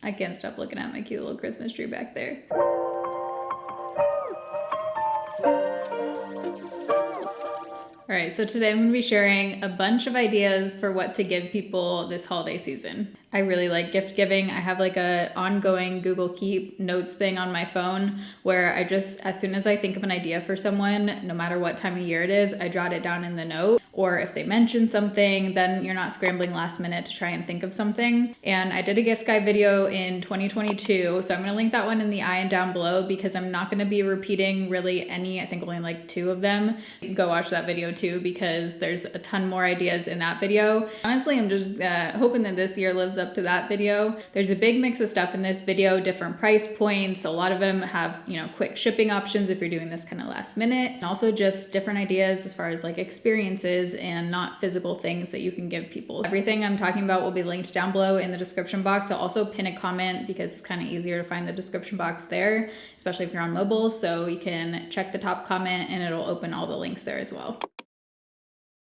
I can't stop looking at my cute little Christmas tree back there. All right, so today I'm gonna be sharing a bunch of ideas for what to give people this holiday season. I really like gift giving. I have like a ongoing Google Keep notes thing on my phone where I just, as soon as I think of an idea for someone, no matter what time of year it is, I jot it down in the note. Or if they mention something, then you're not scrambling last minute to try and think of something. And I did a gift guide video in 2022, so I'm gonna link that one in the eye and down below because I'm not gonna be repeating really any, I think only like 2 of them. Go watch that video too because there's a ton more ideas in that video. Honestly, I'm just hoping that this year lives up to that video. There's a big mix of stuff in this video, different price points. A lot of them have, quick shipping options if you're doing this kind of last minute. And also just different ideas as far as like experiences and not physical things that you can give people. Everything I'm talking about will be linked down below in the description box. I'll also pin a comment because it's kind of easier to find the description box there, especially if you're on mobile. So you can check the top comment and it'll open all the links there as well.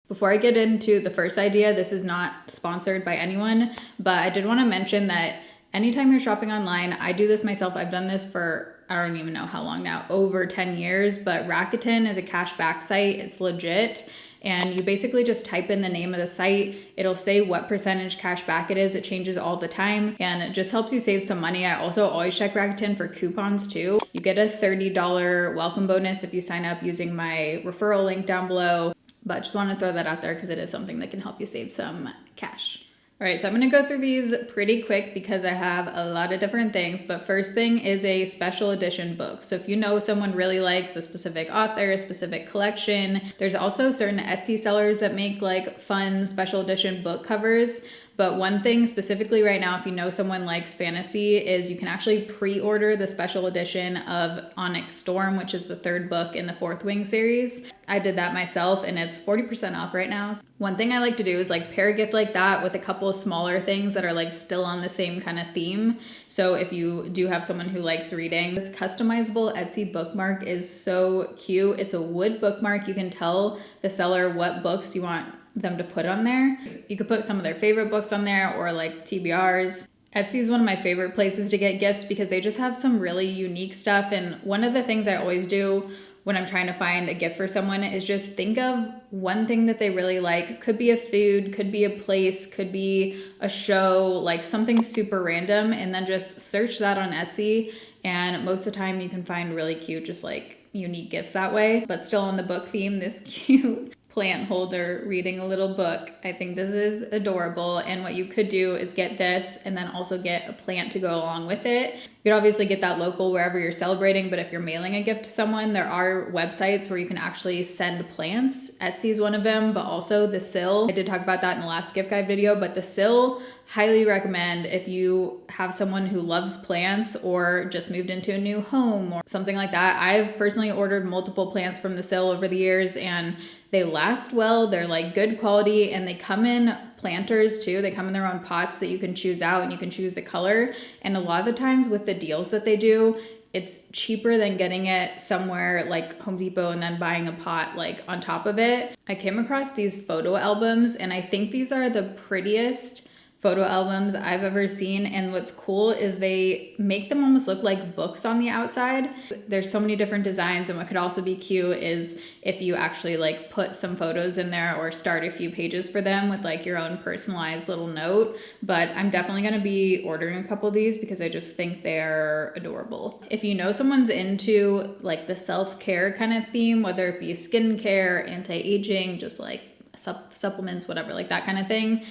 Before I get into the first idea, this is not sponsored by anyone, but I did want to mention that anytime you're shopping online, I do this myself. I've done this for, I don't even know how long now, over 10 years, but Rakuten is a cashback site. It's legit. And you basically just type in the name of the site. It'll say what percentage cash back it is. It changes all the time and it just helps you save some money. I also always check Rakuten for coupons too. You get a $30 welcome bonus if you sign up using my referral link down below. But just want to throw that out there because it is something that can help you save some cash. All right, so I'm gonna go through these pretty quick because I have a lot of different things, but first thing is a special edition book. So if you know someone really likes a specific author, a specific collection, there's also certain Etsy sellers that make like fun special edition book covers. But one thing specifically right now, if you know someone likes fantasy, is you can actually pre-order the special edition of Onyx Storm, which is the 3rd book in the 4th Wing series. I did that myself and it's 40% off right now. One thing I like to do is like pair a gift like that with a couple of smaller things that are like still on the same kind of theme. So if you do have someone who likes reading, this customizable Etsy bookmark is so cute. It's a wood bookmark. You can tell the seller what books you want them to put on there. You could put some of their favorite books on there or like TBRs. Etsy is one of my favorite places to get gifts because they just have some really unique stuff. And one of the things I always do when I'm trying to find a gift for someone is just think of one thing that they really like. Could be a food, could be a place, could be a show, like something super random, and then just search that on Etsy. And most of the time you can find really cute, just like unique gifts that way. But still on the book theme, this cute plant holder reading a little book. I think this is adorable. And what you could do is get this and then also get a plant to go along with it. You could obviously get that local wherever you're celebrating, but if you're mailing a gift to someone, there are websites where you can actually send plants. Etsy is one of them, but also the Sill. I did talk about that in the last gift guide video, but the Sill, highly recommend if you have someone who loves plants or just moved into a new home or something like that. I've personally ordered multiple plants from the Sill over the years and they last well. They're like good quality and they come in planters too. They come in their own pots that you can choose out and you can choose the color. And a lot of the times with the deals that they do, it's cheaper than getting it somewhere like Home Depot and then buying a pot like on top of it. I came across these photo albums and I think these are the prettiest photo albums I've ever seen. And what's cool is they make them almost look like books on the outside. There's so many different designs, and what could also be cute is if you actually like put some photos in there or start a few pages for them with like your own personalized little note. But I'm definitely gonna be ordering a couple of these because I just think they're adorable. If you know someone's into like the self-care kind of theme, whether it be skincare, anti-aging, just like supplements, whatever, like that kind of thing,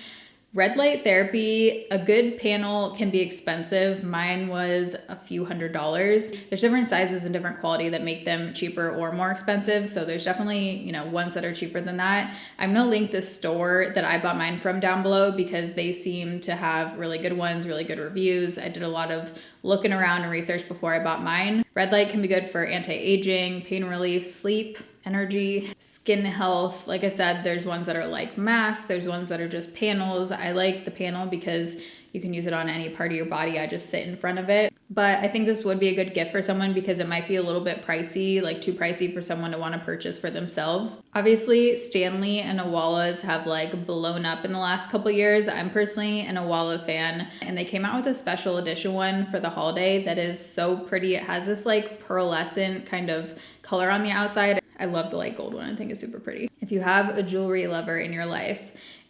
red light therapy, a good panel can be expensive. Mine was a few $100s. There's different sizes and different quality that make them cheaper or more expensive. So there's definitely, ones that are cheaper than that. I'm gonna link the store that I bought mine from down below because they seem to have really good ones, really good reviews. I did a lot of looking around and research before I bought mine. Red light can be good for anti-aging, pain relief, sleep, energy, skin health. Like I said, there's ones that are like masks, there's ones that are just panels. I like the panel because You can use it on any part of your body. I just sit in front of it. But I think this would be a good gift for someone because it might be a little bit pricey, like too pricey for someone to want to purchase for themselves. Obviously, Stanley and Awalas have like blown up in the last couple years. I'm personally an Awala fan, and they came out with a special edition one for the holiday that is so pretty. It has this like pearlescent kind of color on the outside. I love the light gold one. I think it's super pretty. If you have a jewelry lover in your life,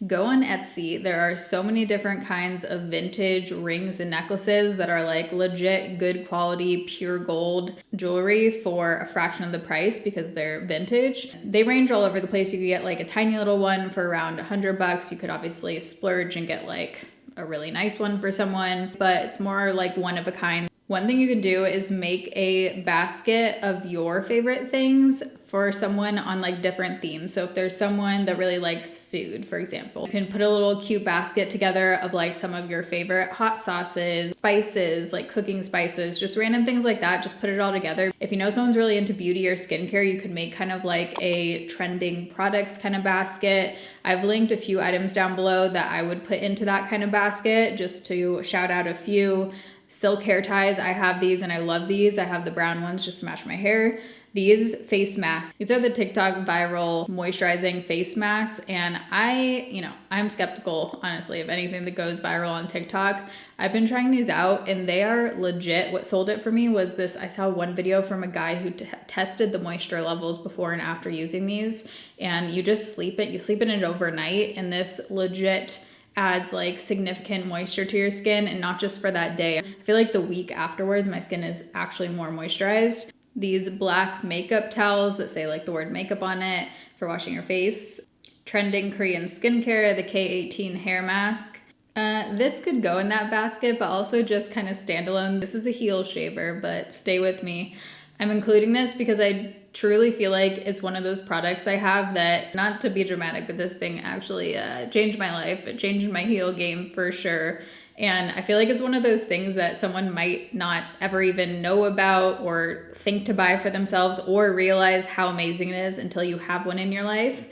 go on Etsy. There are so many different kinds of vintage rings and necklaces that are like legit good quality, pure gold jewelry for a fraction of the price because they're vintage. They range all over the place. You could get like a tiny little one for around $100. You could obviously splurge and get like a really nice one for someone, but it's more like one of a kind. One thing you can do is make a basket of your favorite things for someone on like different themes. So if there's someone that really likes food, for example, you can put a little cute basket together of like some of your favorite hot sauces, spices, like cooking spices, just random things like that. Just put it all together. If you know someone's really into beauty or skincare, you could make kind of like a trending products kind of basket. I've linked a few items down below that I would put into that kind of basket, just to shout out a few. Silk hair ties, I have these and I love these. I have the brown ones just to match my hair. These face masks, these are the TikTok viral moisturizing face masks. And I'm skeptical, honestly, of anything that goes viral on TikTok. I've been trying these out and they are legit. What sold it for me was this. I saw one video from a guy who tested the moisture levels before and after using these. And you just sleep in it overnight, and this legit adds like significant moisture to your skin, and not just for that day. I feel like the week afterwards, my skin is actually more moisturized. These black makeup towels that say like the word makeup on it for washing your face. Trending Korean skincare, the K18 hair mask. This could go in that basket, but also just kind of standalone. This is a heel shaver, but stay with me. I'm including this because I truly feel like it's one of those products I have that, not to be dramatic, but this thing actually changed my life. It changed my heel game for sure. And I feel like it's one of those things that someone might not ever even know about or think to buy for themselves or realize how amazing it is until you have one in your life.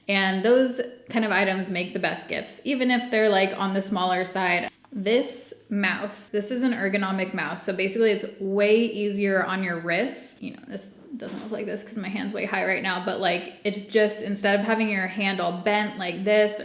And those kind of items make the best gifts, even if they're like on the smaller side. This mouse, this is an ergonomic mouse. So basically it's way easier on your wrists. This doesn't look like this because my hand's way high right now, but like it's just, instead of having your hand all bent like this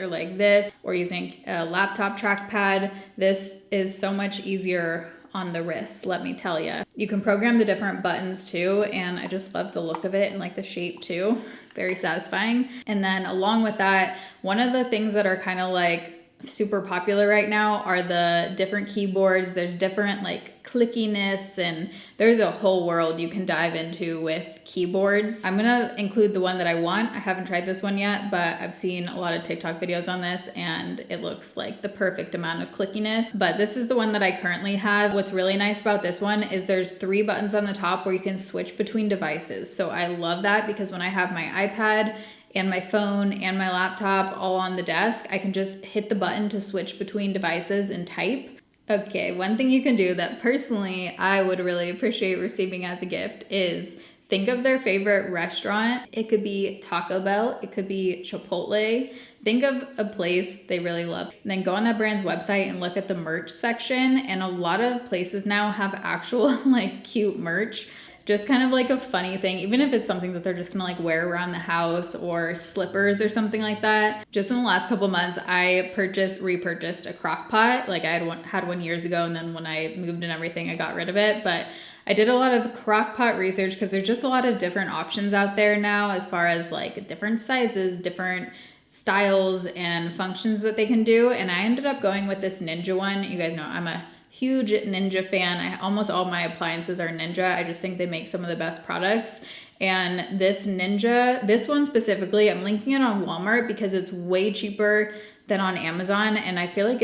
or using a laptop trackpad, this is so much easier on the wrist, let me tell you. You can program the different buttons too, and I just love the look of it and like the shape too. Very satisfying. And then along with that, one of the things that are kind of like super popular right now are the different keyboards. There's different like clickiness, and there's a whole world you can dive into with keyboards. I'm gonna include the one that I want. I haven't tried this one yet, but I've seen a lot of TikTok videos on this and it looks like the perfect amount of clickiness. But this is the one that I currently have. What's really nice about this one is there's 3 buttons on the top where you can switch between devices. So I love that because when I have my iPad and my phone and my laptop all on the desk, I can just hit the button to switch between devices and type. Okay, one thing you can do that personally I would really appreciate receiving as a gift is think of their favorite restaurant. It could be Taco Bell, it could be Chipotle. Think of a place they really love. And then go on that brand's website and look at the merch section. And a lot of places now have actual like cute merch. Just kind of like a funny thing, even if it's something that they're just gonna like wear around the house or slippers or something like that. Just in the last couple months, I repurchased a crock pot. Like I had one years ago, and then when I moved and everything, I got rid of it. But I did a lot of crock pot research because there's just a lot of different options out there now as far as like different sizes, different styles and functions that they can do. And I ended up going with this Ninja one. You guys know I'm a huge Ninja fan. Almost all my appliances are Ninja. I just think they make some of the best products. And this Ninja, this one specifically, I'm linking it on Walmart because it's way cheaper than on Amazon. And I feel like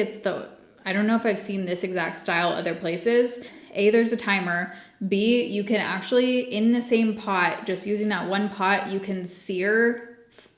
I don't know if I've seen this exact style other places. A, there's a timer. B, you can actually, in the same pot, just using that one pot, you can sear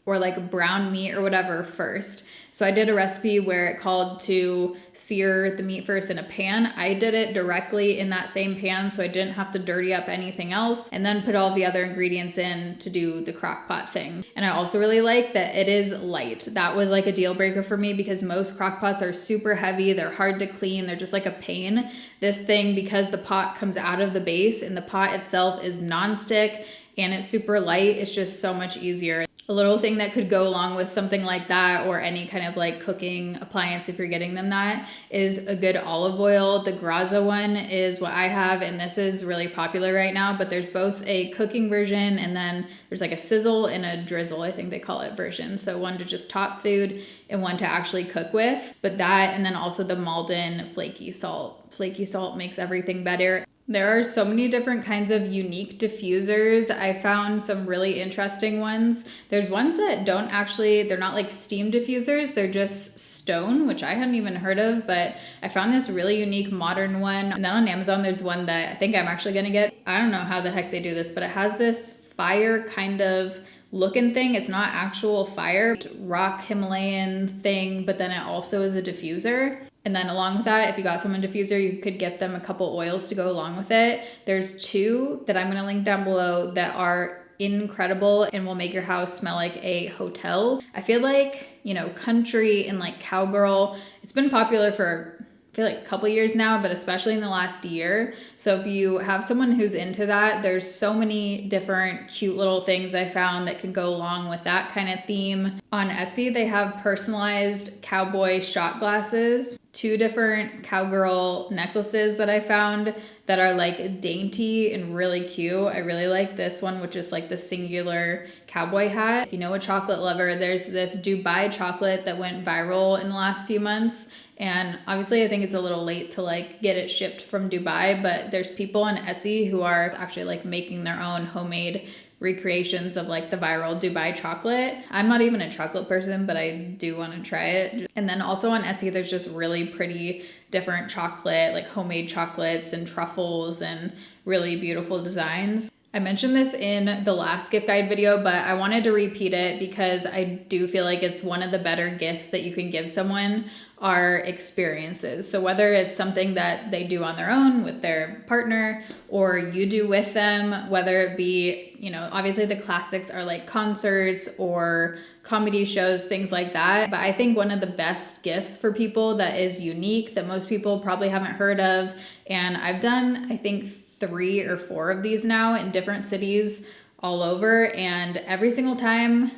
or like brown meat or whatever first. So I did a recipe where it called to sear the meat first in a pan. I did it directly in that same pan, so I didn't have to dirty up anything else, and then put all the other ingredients in to do the crock pot thing. And I also really like that it is light. That was like a deal breaker for me because most crock pots are super heavy. They're hard to clean. They're just like a pain. This thing, because the pot comes out of the base and the pot itself is nonstick and it's super light, it's just so much easier. A little thing that could go along with something like that, or any kind of like cooking appliance if you're getting them, that is a good olive oil. The Graza one is what I have, and this is really popular right now, but there's both a cooking version and then there's like a sizzle and a drizzle, I think they call it, version. So one to just top food and one to actually cook with. But that, and then also the Malden flaky salt. Flaky salt makes everything better. There are so many different kinds of unique diffusers. I found some really interesting ones. There's ones that don't actually, they're not like steam diffusers, they're just stone, which I hadn't even heard of, but I found this really unique modern one. And then on Amazon, there's one that I think I'm actually gonna get. I don't know how the heck they do this, but it has this fire kind of looking thing. It's not actual fire, rock Himalayan thing, but then it also is a diffuser. And then along with that, if you got someone a diffuser, you could get them a couple oils to go along with it. There's two that I'm gonna link down below that are incredible and will make your house smell like a hotel. I feel like, you know, country and like Cowgirl, it's been popular for I feel like a couple years now, but especially in the last year. So if you have someone who's into that, there's so many different cute little things I found that can go along with that kind of theme. On Etsy, they have personalized cowboy shot glasses, 2 different Cowgirl necklaces that I found that are like dainty and really cute. I really like this one, which is like the singular cowboy hat. If you know a chocolate lover, there's this Dubai chocolate that went viral in the last few months. And obviously I think it's a little late to like get it shipped from Dubai, but there's people on Etsy who are actually like making their own homemade recreations of like the viral Dubai chocolate. I'm not even a chocolate person, but I do want to try it. And then also on Etsy, there's just really pretty different chocolate, like homemade chocolates and truffles and really beautiful designs. I mentioned this in the last gift guide video, but I wanted to repeat it because I do feel like it's one of the better gifts that you can give someone are experiences. So whether it's something that they do on their own with their partner or you do with them, whether it be, you know, obviously the classics are like concerts or comedy shows, things like that. But I think one of the best gifts for people that is unique, that most people probably haven't heard of, and I've done, I think, 3 or 4 of these now in different cities all over, and every single time,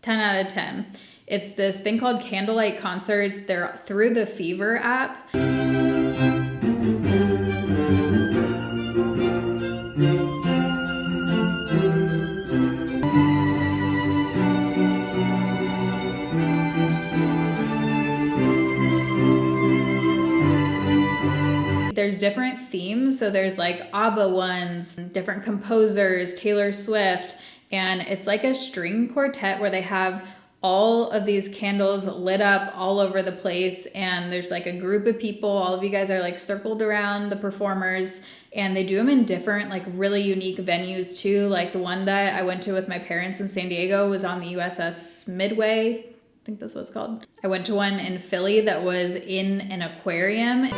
10 out of 10. It's this thing called candlelight concerts. They're through the Fever app. There's different themes. So there's like ABBA ones, different composers, Taylor Swift, and it's like a string quartet where they have all of these candles lit up all over the place, and there's like a group of people, all of you guys are like circled around the performers, and they do them in different like really unique venues too. Like the one that I went to with my parents in San Diego was on the USS Midway, I think that's what it's called. I went to one in Philly that was in an aquarium.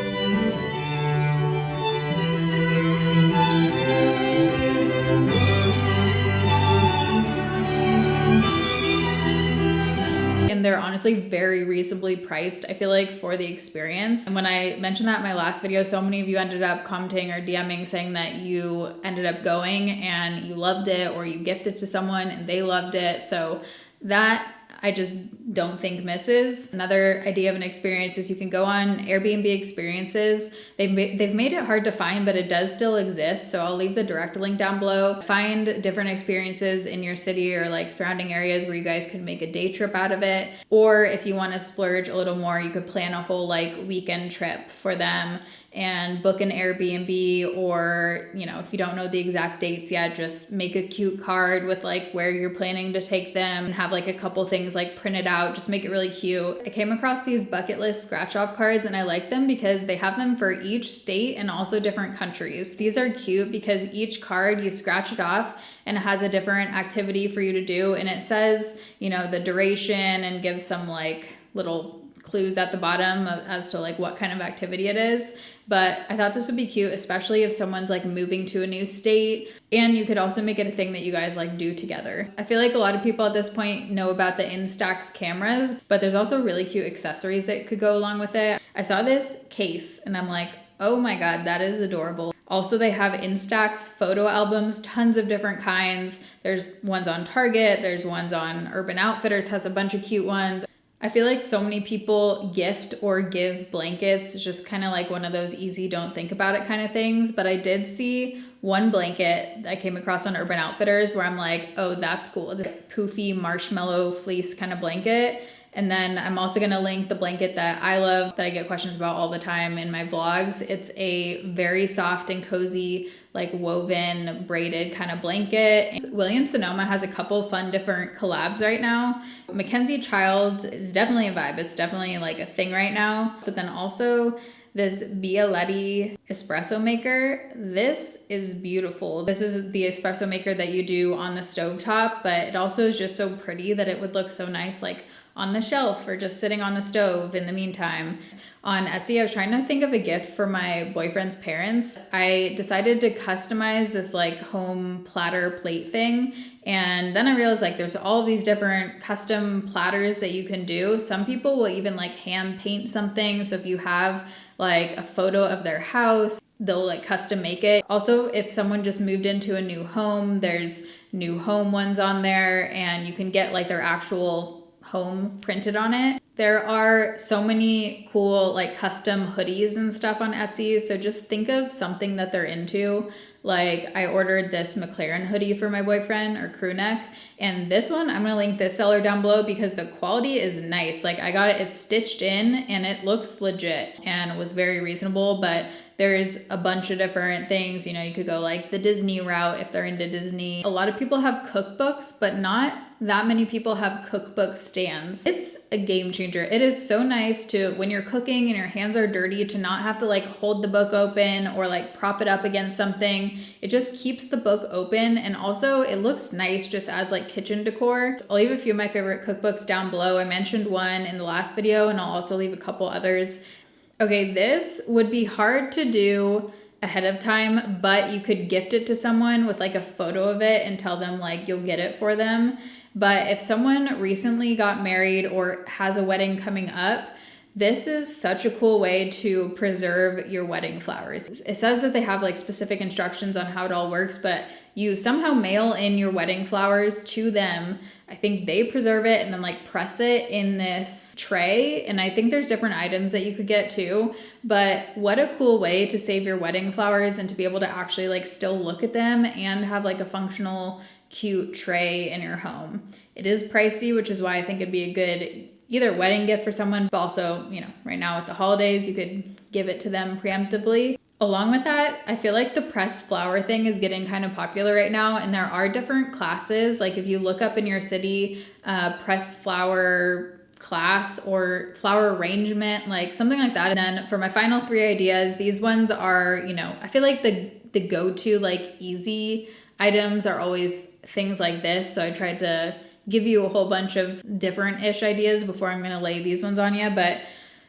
And they're honestly very reasonably priced, I feel like, for the experience. And when I mentioned that in my last video, so many of you ended up commenting or DMing saying that you ended up going and you loved it, or you gifted to someone and they loved it. So that I just don't think misses. Another idea of an experience is you can go on Airbnb experiences. They've made it hard to find, but it does still exist. So I'll leave the direct link down below. Find different experiences in your city or like surrounding areas where you guys could make a day trip out of it. Or if you want to splurge a little more, you could plan a whole like weekend trip for them and book an Airbnb, or, you know, if you don't know the exact dates yet, just make a cute card with like where you're planning to take them and have like a couple things like printed out, just make it really cute. I came across these bucket list scratch off cards and I like them because they have them for each state and also different countries. These are cute because each card you scratch it off and it has a different activity for you to do, and it says, you know, the duration and gives some like little clues at the bottom as to like what kind of activity it is. But I thought this would be cute, especially if someone's like moving to a new state, and you could also make it a thing that you guys like do together. I feel like a lot of people at this point know about the Instax cameras, but there's also really cute accessories that could go along with it. I saw this case and I'm like, oh my God, that is adorable. Also, they have Instax photo albums, tons of different kinds. There's ones on Target, there's ones on Urban Outfitters, has a bunch of cute ones. I feel like so many people gift or give blankets. It's just kind of like one of those easy, don't think about it kind of things. But I did see one blanket I came across on Urban Outfitters where I'm like, oh, that's cool. The poofy marshmallow fleece kind of blanket. And then I'm also gonna link the blanket that I love, that I get questions about all the time in my vlogs. It's a very soft and cozy, like woven braided kind of blanket. Williams-Sonoma has a couple fun different collabs right now. Mackenzie Child is definitely a vibe. It's definitely like a thing right now. But then also this Bialetti espresso maker. This is beautiful. This is the espresso maker that you do on the stovetop, but it also is just so pretty that it would look so nice like on the shelf or just sitting on the stove in the meantime. On Etsy, I was trying to think of a gift for my boyfriend's parents. I decided to customize this like home platter plate thing. And then I realized like there's all of these different custom platters that you can do. Some people will even like hand paint something. So if you have like a photo of their house, they'll like custom make it. Also, if someone just moved into a new home, there's new home ones on there, and you can get like their actual home printed on it. There are so many cool like custom hoodies and stuff on Etsy, so just think of something that they're into. Like I ordered this McLaren hoodie for my boyfriend, or crew neck, and this one, I'm gonna link this seller down below because the quality is nice. Like I got it, it's stitched in and it looks legit and it was very reasonable. But there's a bunch of different things, you know, you could go like the Disney route if they're into Disney. A lot of people have cookbooks, but not that many people have cookbook stands. It's a game changer. It is so nice to, when you're cooking and your hands are dirty, to not have to like hold the book open or like prop it up against something. It just keeps the book open, and also it looks nice just as like kitchen decor. I'll leave a few of my favorite cookbooks down below. I mentioned one in the last video, and I'll also leave a couple others. Okay, this would be hard to do ahead of time, but you could gift it to someone with like a photo of it and tell them like you'll get it for them. But if someone recently got married or has a wedding coming up, this is such a cool way to preserve your wedding flowers. It says that they have like specific instructions on how it all works, but you somehow mail in your wedding flowers to them. I think they preserve it and then like press it in this tray. And I think there's different items that you could get too. But what a cool way to save your wedding flowers and to be able to actually like still look at them and have like a functional, cute tray in your home. It is pricey, which is why I think it'd be a good either wedding gift for someone, but also, you know, right now with the holidays, you could give it to them preemptively. Along with that, I feel like the pressed flower thing is getting kind of popular right now, and there are different classes. Like if you look up in your city, pressed flower class or flower arrangement, like something like that. And then for my final 3 ideas, these ones are, you know, I feel like the go-to like easy items are always things like this. So I tried to give you a whole bunch of different-ish ideas before I'm gonna lay these ones on you. But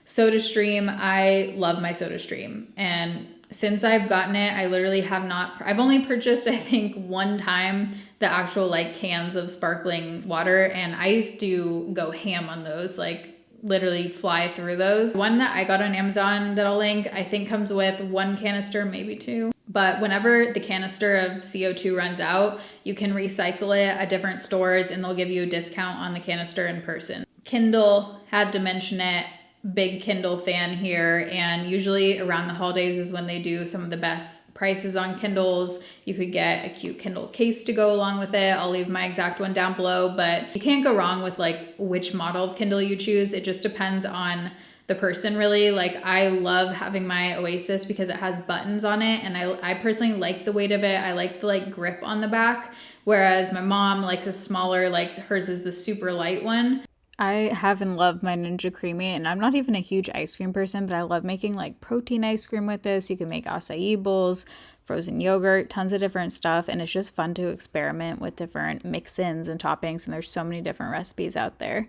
Soda Stream, I love my Soda Stream. And since I've gotten it, I literally have not, I've only purchased, I think, one time the actual like cans of sparkling water. And I used to go ham on those, like literally fly through those. One that I got on Amazon that I'll link, I think comes with 1 canister, maybe 2. But whenever the canister of CO2 runs out, you can recycle it at different stores and they'll give you a discount on the canister in person. Kindle, had to mention it. Big Kindle fan here, and usually around the holidays is when they do some of the best prices on Kindles. You could get a cute Kindle case to go along with it. I'll leave my exact one down below, but you can't go wrong with like which model of Kindle you choose. It just depends on the person really. Like I love having my Oasis because it has buttons on it, and I personally like the weight of it. I like the like grip on the back, whereas my mom likes a smaller, like hers is the super light one. I have and love my Ninja Creamy, and I'm not even a huge ice cream person, but I love making like protein ice cream with this. You can make acai bowls, frozen yogurt, tons of different stuff, and it's just fun to experiment with different mix-ins and toppings, and there's so many different recipes out there.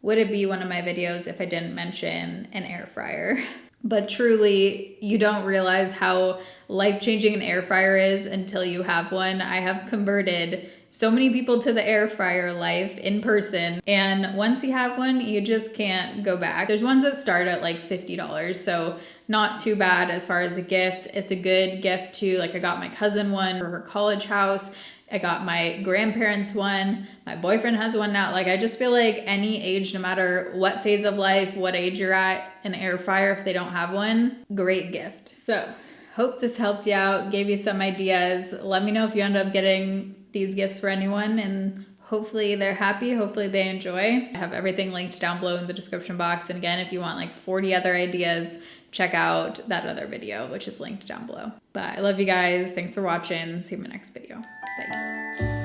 Would it be one of my videos if I didn't mention an air fryer? But truly, you don't realize how life-changing an air fryer is until you have one. I have converted so many people to the air fryer life in person, and once you have one, you just can't go back. There's ones that start at like $50, so not too bad as far as a gift. It's a good gift too. Like I got my cousin one for her college house. I got my grandparents one. My boyfriend has one now. Like I just feel like any age, no matter what phase of life, what age you're at, an air fryer, if they don't have one, great gift. So hope this helped you out, gave you some ideas. Let me know if you end up getting these gifts for anyone, and hopefully they're happy, hopefully they enjoy. I have everything linked down below in the description box. And again, if you want like 40 other ideas, check out that other video, which is linked down below. But I love you guys. Thanks for watching. See you in my next video. Bye.